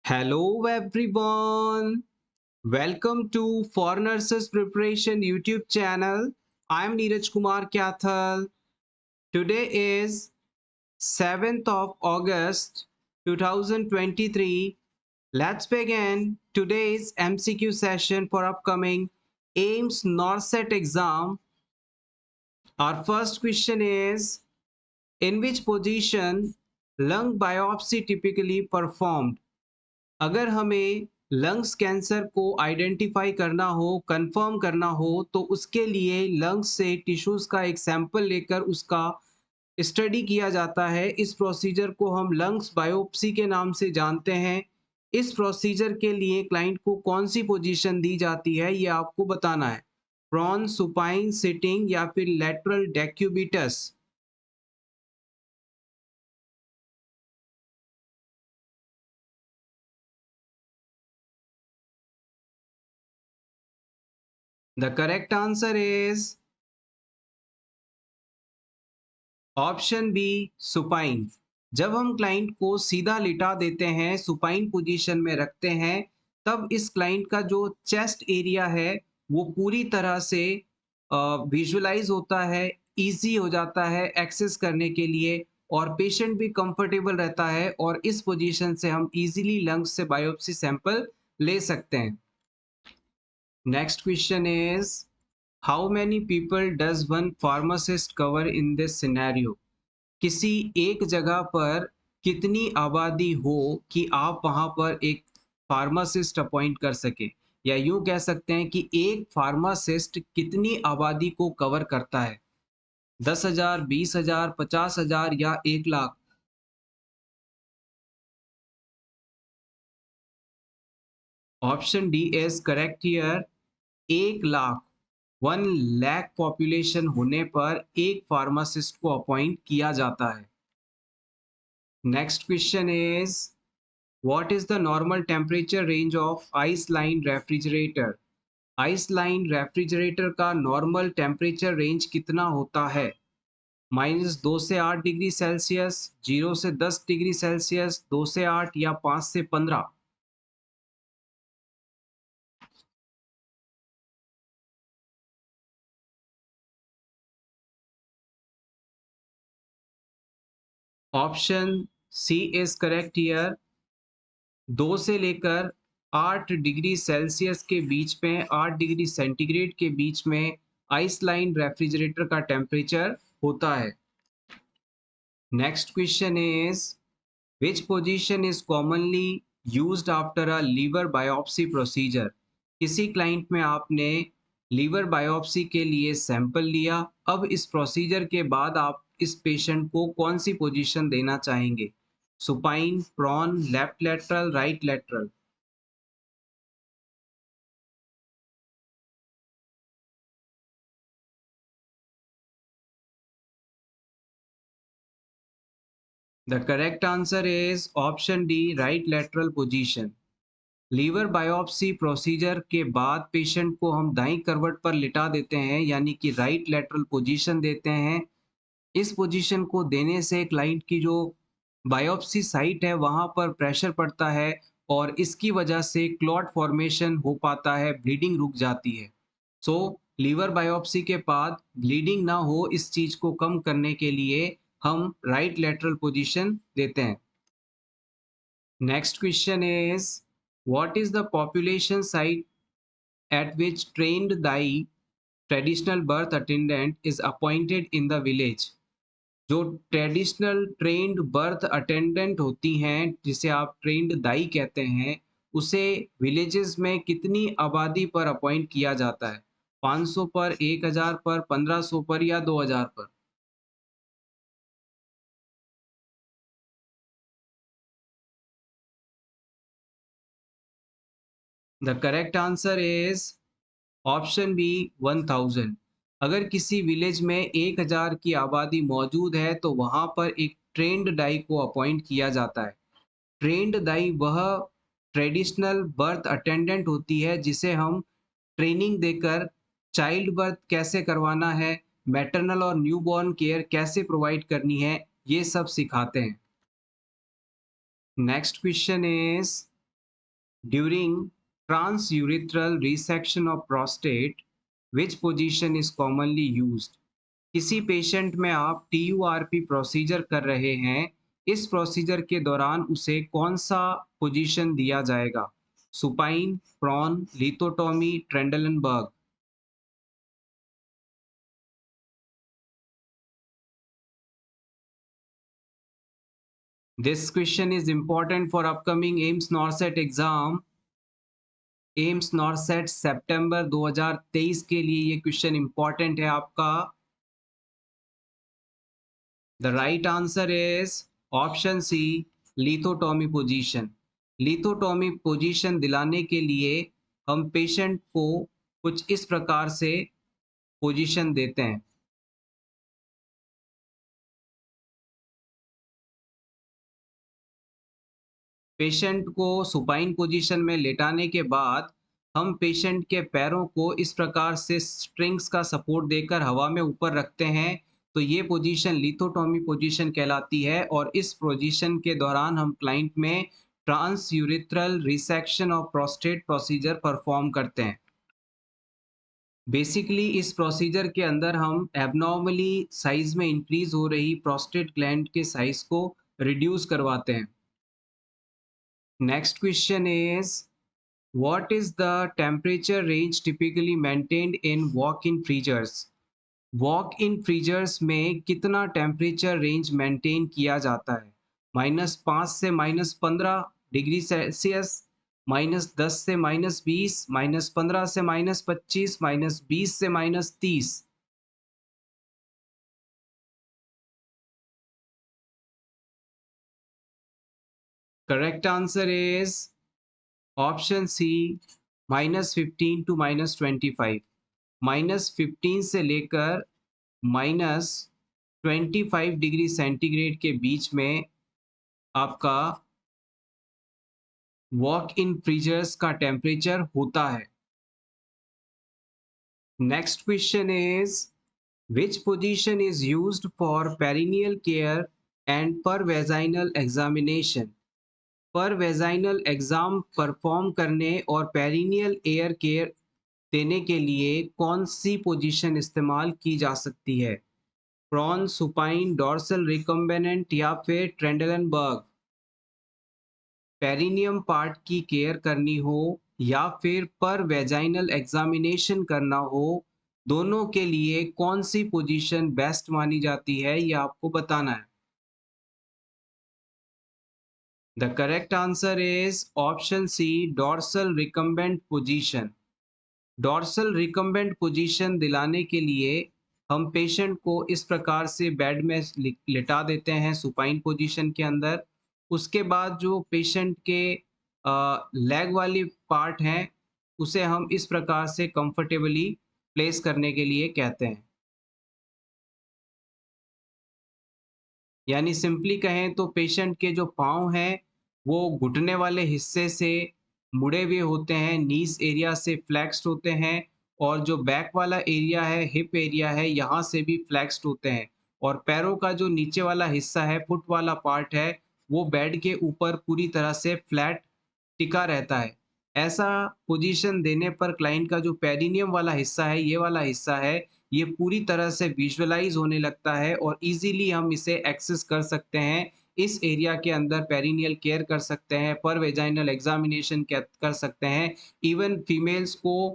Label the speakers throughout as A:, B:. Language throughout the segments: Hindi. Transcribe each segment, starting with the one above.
A: Hello everyone. Welcome to For Nurses Preparation YouTube channel. I am Neeraj Kumar Kyathal. Today is 7th of August 2023. Let's begin today's MCQ session for upcoming AIMS NORCET exam. Our first question is, in which position lung biopsy typically performed? अगर हमें लंग्स कैंसर को आइडेंटिफाई करना हो, कंफर्म करना हो, तो उसके लिए लंग्स से टिश्यूज का एक सैंपल लेकर उसका स्टडी किया जाता है। इस प्रोसीजर को हम लंग्स बायोप्सी के नाम से जानते हैं। इस प्रोसीजर के लिए क्लाइंट को कौन सी पोजीशन दी जाती है, ये आपको बताना है। प्रॉन, सुपाइन, सिटिंग या फिर lateral decubitus. The correct answer is option B, supine. जब हम क्लाइंट को सीधा लिटा देते हैं, सुपाइन पोजीशन में रखते हैं, तब इस क्लाइंट का जो चेस्ट एरिया है वो पूरी तरह से विजुअलाइज होता है, इजी हो जाता है एक्सेस करने के लिए, और पेशेंट भी कंफर्टेबल रहता है, और इस पोजीशन से हम इजीली लंग्स से बायोप्सी सैंपल ले सकते हैं। Next question is, how many people does one pharmacist cover in this scenario? किसी एक जगह पर कितनी आबादी हो कि आप वहां पर एक फार्मासिस्ट अपॉइंट कर सके, या यूं कह सकते हैं कि एक फार्मासिस्ट कितनी आबादी को कवर करता है? 10,000, 20,000, 50,000 या 1 lakh? Option D is correct here. 1 lakh, 1 lakh population होने पर एक फार्मासिस्ट को अपॉइंट किया जाता है। Next question is, what is the normal temperature range of ice line refrigerator? Ice line refrigerator का नॉर्मल टेम्परेचर रेंज कितना होता है? -2 से 8 डिग्री सेल्सियस, 0 से 10 डिग्री सेल्सियस, 2 से 8 या 5 से 15? Option C is correct here. 2 से लेकर 8 डिग्री सेल्सियस के बीच में, 8 डिग्री सेंटीग्रेड के बीच में आइस लाइन रेफ्रिजरेटर का टेम्परेचर होता है। Next question is, which position is commonly used after a liver biopsy procedure? किसी क्लाइंट में आपने लीवर बायोप्सी के लिए सैंपल लिया, अब इस प्रोसीजर के बाद आप इस पेशेंट को कौन सी पोजीशन देना चाहेंगे? Supine, prone, left lateral, right lateral? The correct answer is option D, right lateral position. Liver biopsy procedure के बाद पेशेंट को हम दाईं करवट पर लिटा देते हैं, यानी कि राइट लेटरल पोजीशन देते हैं। इस पोजीशन को देने से क्लाइंट की जो बायोप्सी साइट है वहां पर प्रेशर पड़ता है, और इसकी वजह से क्लॉट फॉर्मेशन हो पाता है, ब्लीडिंग रुक जाती है। सो लीवर बायोप्सी के बाद ब्लीडिंग ना हो, इस चीज को कम करने के लिए हम राइट लेटरल पोजीशन देते हैं। Next question is, what is the population site at which trained Dai traditional birth attendant is appointed in the village? जो ट्रेडिशनल ट्रेंड बर्थ अटेंडेंट होती हैं, जिसे आप ट्रेंड दाई कहते हैं, उसे विलेजेस में कितनी आबादी पर अपॉइंट किया जाता है? 500 पर, 1000 पर, 1500 पर या 2000 पर? The correct answer is option B, 1000। अगर किसी विलेज में 1000 की आबादी मौजूद है, तो वहां पर एक ट्रेंड डाई को अपॉइंट किया जाता है। ट्रेंड दाई वह ट्रेडिशनल बर्थ अटेंडेंट होती है जिसे हम ट्रेनिंग देकर चाइल्ड बर्थ कैसे करवाना है, मैटरनल और न्यूबॉर्न केयर कैसे प्रोवाइड करनी है, ये सब सिखाते हैं। Next question is, During transurethral resection of prostate, which position is commonly used? किसी पेशेंट में आप TURP प्रोसीजर कर रहे हैं, इस प्रोसीजर के दौरान उसे कौन सा पोजीशन दिया जाएगा? Supine, prone, lithotomy, Trendelenburg. This question is important for upcoming AIMS NORCET exam. AIIMS NORCET सितंबर 2023 के लिए ये क्वेश्चन इंपॉर्टेंट है आपका। The right answer is option C, lithotomy position. Lithotomy position दिलाने के लिए हम पेशेंट को कुछ इस प्रकार से पोजीशन देते हैं। पेशेंट को सुपाइन पोजीशन में लेटाने के बाद हम पेशेंट के पैरों को इस प्रकार से स्ट्रिंग्स का सपोर्ट देकर हवा में ऊपर रखते हैं, तो ये पोजीशन लिथोटॉमी पोजीशन कहलाती है। और इस पोजीशन के दौरान हम क्लाइंट में transurethral resection of prostate procedure perform करते हैं। बेसिकली इस प्रोसीजर के अंदर हम एबनॉर्मली साइज में इंक्रीज हो रही प्रोस्टेट ग्लैंड के साइज को रिड्यूस करवाते हैं। Next question is, what is the temperature range typically maintained in walk-in freezers? Walk-in freezers में कितना टेम्परेचर रेंज मेंटेन किया जाता है? -5 से -15 डिग्री सेल्सियस, -10 से -20, -15 से -25, -20 से -30। Correct answer is option C, -15 to -25। -15 से लेकर -25 डिग्री सेंटीग्रेड के बीच में आपका वॉक इन फ्रीजर्स का टेम्परेचर होता है। Next question is, which position is used for perennial care and पर वेजाइनल एग्जामिनेशन? पर वेजाइनल एग्जाम परफॉर्म करने और पेरिनियल एयर केयर देने के लिए कौन सी पोजीशन इस्तेमाल की जा सकती है? प्रॉन, सुपाइन, डॉर्सल रिकम्बेनेंट या फिर ट्रेंडलनबर्ग? पेरिनियम पार्ट की केयर करनी हो या फिर पर वेजाइनल एग्जामिनेशन करना हो, दोनों के लिए कौन सी पोजीशन बेस्ट मानी जाती है, ये आपको बताना है। The correct answer is option C, dorsal recumbent position. Dorsal recumbent position दिलाने के लिए हम पेशेंट को इस प्रकार से बेड में लिटा देते हैं सुपाइन पोजीशन के अंदर। उसके बाद जो पेशेंट के लेग वाली पार्ट हैं उसे हम इस प्रकार से कंफर्टेबली प्लेस करने के लिए कहते हैं। यानी सिंपली कहें तो पेशेंट के जो पाँव हैं वो घुटने वाले हिस्से से मुड़े हुए होते हैं, नीस एरिया से फ्लेक्स्ड होते हैं, और जो बैक वाला एरिया है, हिप एरिया है, यहाँ से भी फ्लेक्स्ड होते हैं। और पैरों का जो नीचे वाला हिस्सा है, फुट वाला पार्ट है, वो बेड के ऊपर पूरी तरह से फ्लैट टिका रहता है। ऐसा पोजीशन देने पर क्लाइंट का जो पेरिनियम वाला हिस्सा है, ये वाला हिस्सा है, ये पूरी तरह से विजुअलाइज होने लगता है और इजीली हम इसे एक्सेस कर सकते हैं। इस एरिया के अंदर पेरिनियल केयर कर सकते हैं, पर वेजाइनल एग्जामिनेशन कर सकते हैं। इवन फीमेल्स को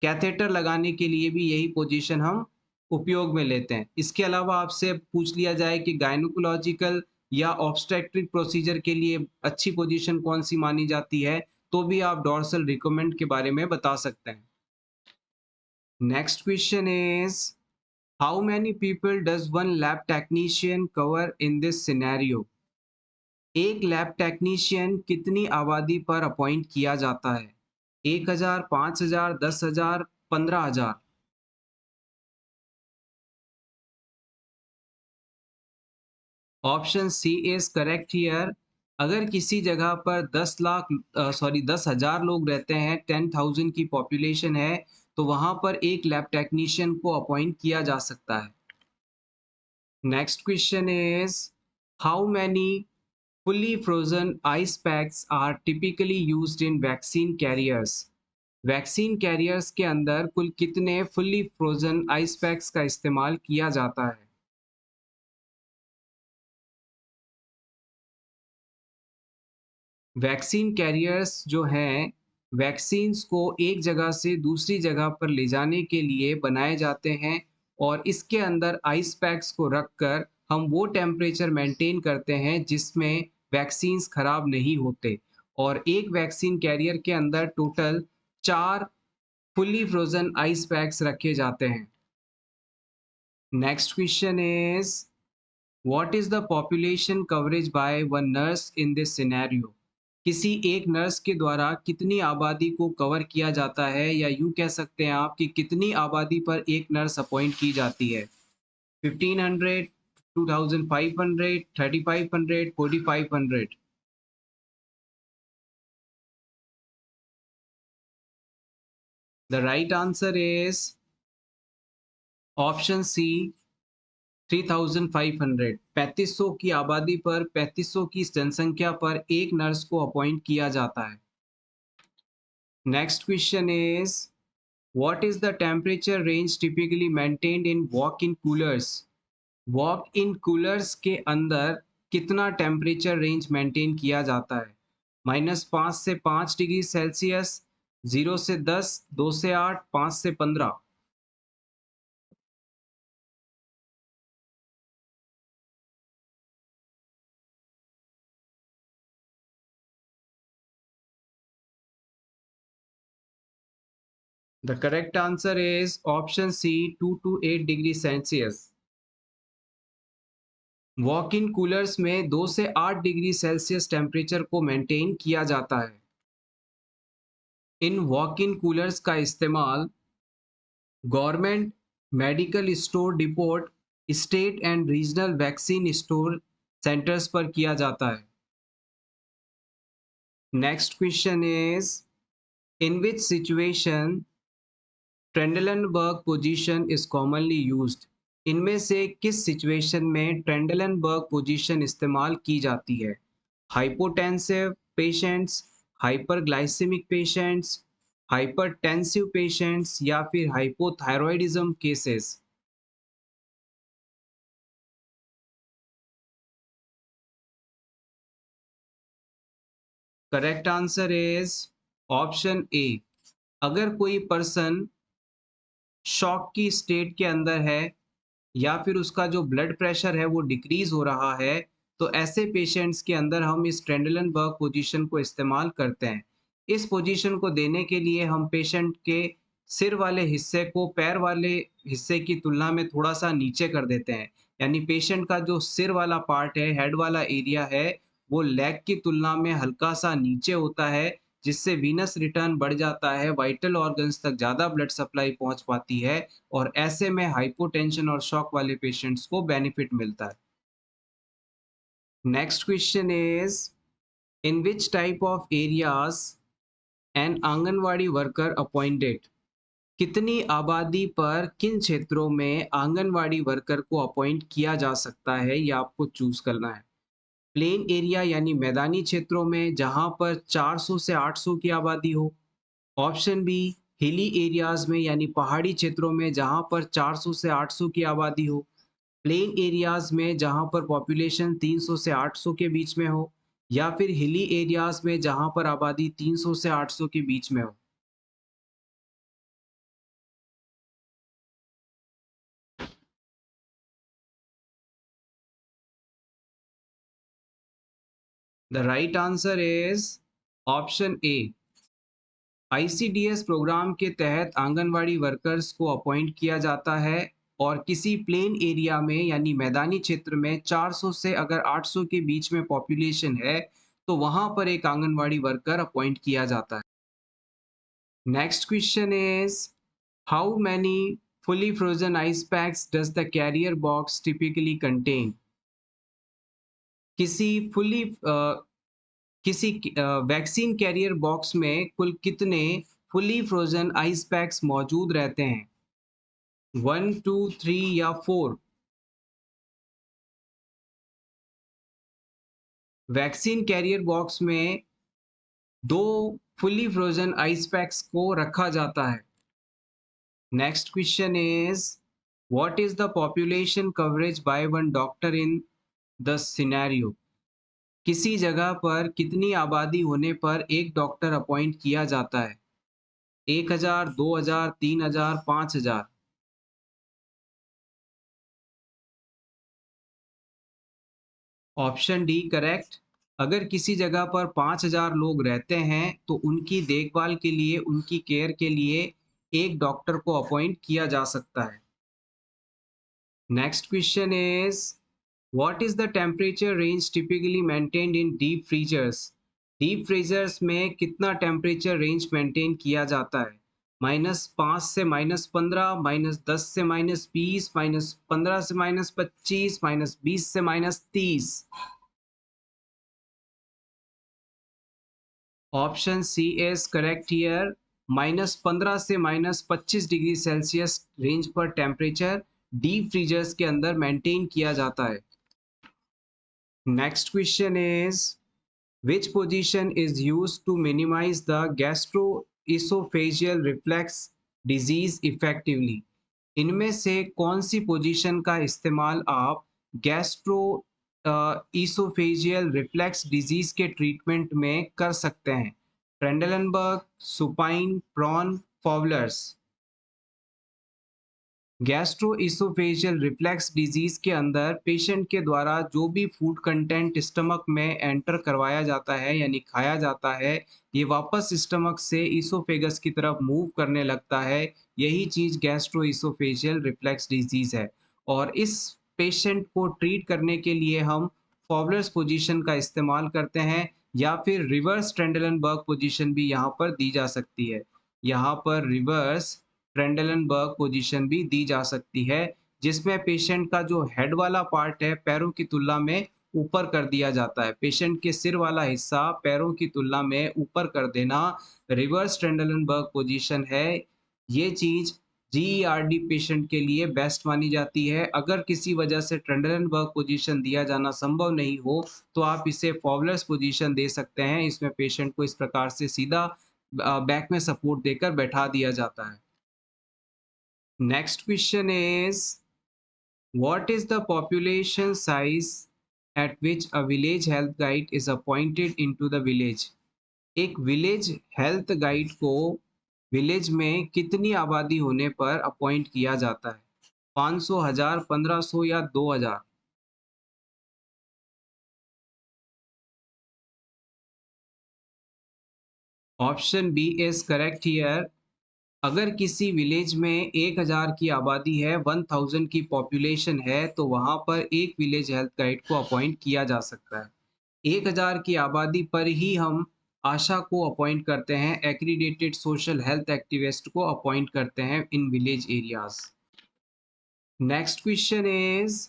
A: कैथेटर लगाने के लिए भी यही पोजीशन हम उपयोग में लेते हैं। इसके अलावा आपसे पूछ लिया जाए कि गायनोकोलॉजिकल या ऑब्स्टेट्रिक प्रोसीजर के लिए अच्छी पोजीशन कौन सी मानी जाती है, तो भी आप डॉर्सल रिकमेंड के बारे में बता सकते हैं। Next question is, how many people does one lab technician cover in this scenario? एक लैब टेक्नीशियन कितनी आबादी पर अपॉइंट किया जाता है? 1000, 5000, 10,000, 15,000? Option C is correct here. अगर किसी जगह पर 10,000 लोग रहते हैं, 10,000 की पॉपुलेशन है, तो वहां पर एक लैब टेक्नीशियन को अपॉइंट किया जा सकता है। Next question is, how many fully frozen ice packs are typically used in vaccine carriers. Vaccine carriers के अंदर कुल कितने फुल्ली फ्रोजन आइस पैक्स का इस्तेमाल किया जाता है? वैक्सीन कैरियर्स जो हैं, वैक्सीन्स को एक जगह से दूसरी जगह पर ले जाने के लिए बनाए जाते हैं और इसके अंदर आइस पैक्स को रखकर हम वो टेम्परेचर मेंटेन करते हैं जिसमें वैक्सीन्स खराब नहीं होते और एक वैक्सीन कैरियर के अंदर total 4 fully frozen ice packs रखे जाते हैं। Next question is what is the population coverage by one nurse in this scenario? किसी एक नर्स के द्वारा कितनी आबादी को कवर किया जाता है या यूं कह सकते हैं आप कि कितनी आबादी पर एक नर्स अपॉइंट की जाती है? 1500, 2500, 3500, 4500? The right answer is option C 3500। 3500 की आबादी पर 3500 की जनसंख्या पर एक नर्स को अपॉइंट किया जाता है। Next question is what is the temperature range typically maintained in walk in coolers? Walk in coolers के अंदर कितना टेम्परेचर रेंज मेंटेन किया जाता है? -5 से 5 डिग्री सेल्सियस, 0 से 10, 2 से 8, 5 से 15? The correct answer is option C 2 to 8 degree Celsius. Walk in coolers में 2 से 8 डिग्री सेल्सियस टेम्परेचर को मेंटेन किया जाता है। इन वॉक इन कूलर्स का इस्तेमाल government medical store depot, state and regional vaccine store centres पर किया जाता है। Next question is in which situation Trendelenburg position is commonly used? इनमें से किस सिचुएशन में ट्रेंडलनबर्ग पोजीशन इस्तेमाल की जाती है? Hypotensive patients, hyperglycaemic patients, hypertensive patients या फिर hypothyroidism cases? Correct answer is option ए। अगर कोई पर्सन शॉक की स्टेट के अंदर है या फिर उसका जो ब्लड प्रेशर है वो डिक्रीज हो रहा है, तो ऐसे पेशेंट्स के अंदर हम इस ट्रेंडलनबर्ग पोजीशन को इस्तेमाल करते हैं। इस पोजीशन को देने के लिए हम पेशेंट के सिर वाले हिस्से को पैर वाले हिस्से की तुलना में थोड़ा-सा नीचे कर देते हैं। यानी पेशेंट का जो सिर वाला पार्ट है, हेड वाला एरिया है, वो लेग की तुलना में हल्का-सा नीचे होता है, जिससे वीनस रिटर्न बढ़ जाता है, वाइटल ऑर्गन्स तक ज़्यादा ब्लड सप्लाई पहुँच पाती है और ऐसे में हाइपोटेंशन और शॉक वाले पेशेंट्स को बेनिफिट मिलता है। Next question is in which type of areas an Anganwadi worker appointed? कितनी आबादी पर किन क्षेत्रों में आंगनवाड़ी वर्कर को अपॉइंट किया जा सकता है, ये आपको चूज करना है। प्लेन एरिया यानी मैदानी क्षेत्रों में जहां पर 400 से 800 की आबादी हो। ऑप्शन बी हिली एरियाज में यानी पहाड़ी क्षेत्रों में जहां पर 400 से 800 की आबादी हो। प्लेन एरियाज में जहां पर पॉपुलेशन 300 से 800 के बीच में हो या फिर हिली एरियाज में जहां पर आबादी 300 से 800 के बीच में हो। The right answer is option A. ICDS program के तहत आंगनवाड़ी वर्कर्स को अपॉइंट किया जाता है और किसी प्लेन एरिया में यानी मैदानी क्षेत्र में 400 से अगर 800 के बीच में पॉपुलेशन है तो वहां पर एक आंगनवाड़ी वर्कर अपॉइंट किया जाता है। Next question is how many fully frozen ice packs does the carrier box typically contain? किसी फुली किसी वैक्सीन कैरियर बॉक्स में कुल कितने फुली फ्रोजन आइस पैक्स मौजूद रहते हैं? 1, 2, 3 या 4? वैक्सीन कैरियर बॉक्स में 2 फुली फ्रोजन आइस पैक्स को रखा जाता है। Next question is what is the population coverage by one doctor in the scenario? किसी जगह पर कितनी आबादी होने पर एक डॉक्टर अपॉइंट किया जाता है? 1000, 2000, 3000, 5000? Option D correct. अगर किसी जगह पर 5000 लोग रहते हैं तो उनकी देखभाल के लिए, उनकी केयर के लिए एक डॉक्टर को अपॉइंट किया जा सकता है। Next question is what is the temperature range typically maintained in deep freezers? Deep freezers में कितना टेम्परेचर रेंज मेंटेन किया जाता है? -5 से -15, -10 से -20, -15 से -25, -20 से -30? Option C is correct here. -15 से -25 डिग्री सेल्सियस रेंज पर टेम्परेचर डीप फ्रीजर्स के अंदर मेंटेन किया जाता है। Next question is which position is used to minimize the gastroesophageal reflux disease effectively? इनमें से कौन सी पोजीशन का इस्तेमाल आप गैस्ट्रो ईसोफेजियल रिफ्लेक्स डिजीज के ट्रीटमेंट में कर सकते हैं? Trendelenburg, supine, prone, Fowler's? Gastroesophageal reflux disease के अंदर पेशेंट के द्वारा जो भी फूड कंटेंट स्टमक में एंटर करवाया जाता है यानी खाया जाता है, ये वापस स्टमक से इसोफेगस की तरफ मूव करने लगता है। यही चीज गैस्ट्रोइसोफेजियल रिफ्लेक्स डिजीज है। और इस पेशेंट को ट्रीट करने के लिए हम फॉवलर्स पोजीशन का इस्तेमाल करते हैं या फिर रिवर्स ट्रेंडलनबर्ग पोजीशन भी यहाँ पर दी जा सकती है। यहाँ पर रिवर्स ट्रेंडलनबर्ग पोजीशन भी दी जा सकती है, जिसमें पेशेंट का जो हेड वाला पार्ट है पैरों की तुलना में ऊपर कर दिया जाता है। पेशेंट के सिर वाला हिस्सा पैरों की तुलना में ऊपर कर देना रिवर्स ट्रेंडलनबर्ग पोजीशन है। ये चीज जीईआरडी पेशेंट के लिए बेस्ट मानी जाती है। अगर किसी वजह से ट्रेंडलनबर्ग पोजीशन दिया जाना संभव नहीं हो तो आप इसे फॉवलर्स पोजीशन दे सकते हैं। इसमें पेशेंट को इस प्रकार से सीधा बैक में सपोर्ट देकर बैठा दिया जाता है। Next question is what is the population size at which a village health guide is appointed into the village? एक विलेज हेल्थ गाइड को विलेज में कितनी आबादी होने पर अपॉइंट किया जाता है? 500, 1000, 1500 या 2000? Option B is correct here. अगर किसी विलेज में 1000 की आबादी है, 1000 की पॉपुलेशन है, तो वहां पर एक विलेज हेल्थ गाइड को अपॉइंट किया जा सकता है। 1000 की आबादी पर ही हम आशा को अपॉइंट करते हैं, एक्रीडेटेड सोशल हेल्थ एक्टिविस्ट को अपॉइंट करते हैं in village areas. Next question is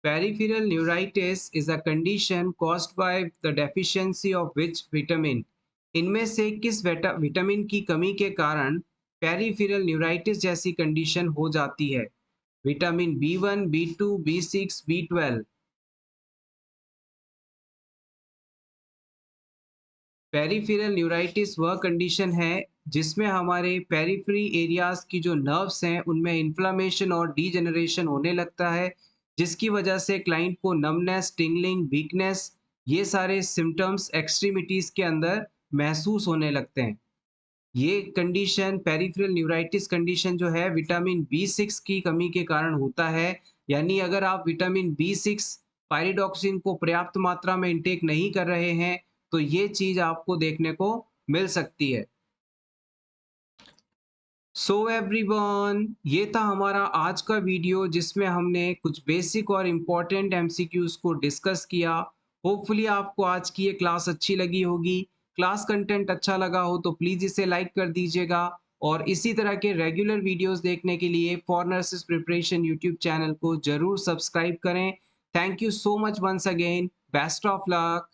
A: peripheral neuritis is a condition caused by the deficiency of which vitamin? इनमें से किस विटामिन की कमी के कारण पेरिफेरल न्यूराइटिस जैसी कंडीशन हो जाती है? Vitamin B1, B2, B6, B12? Peripheral neuritis वह कंडीशन है जिसमें हमारे पेरिफेरी एरियाज की जो नर्व्स हैं उनमें इन्फ्लामेशन और डीजेनरेशन होने लगता है, जिसकी वजह से क्लाइंट को नमनेस, टिंगलिंग, वीकनेस ये सारे सिम्टम्स एक्सट्रीमिटीज के अंदर महसूस होने लगते हैं। ये कंडीशन पेरिफेरल न्यूराइटिस कंडीशन जो है विटामिन B6 की कमी के कारण होता है। यानी अगर आप विटामिन B6 पायरिडॉक्सिन को पर्याप्त मात्रा में इंटेक नहीं कर रहे हैं तो ये चीज आपको देखने को मिल सकती है। सो एवरीवन, ये था हमारा आज का वीडियो जिसमें हमने कुछ बेसिक और इम्पोर्टेंट एमसीक्यूज को डिस्कस किया। होपफुली आपको आज की ये क्लास अच्छी लगी होगी। क्लास कंटेंट अच्छा लगा हो तो प्लीज़ इसे लाइक कर दीजिएगा और इसी तरह के रेगुलर वीडियोस देखने के लिए for nurses preparation YouTube channel को ज़रूर सब्सक्राइब करें। Thank you so much once again. Best of luck.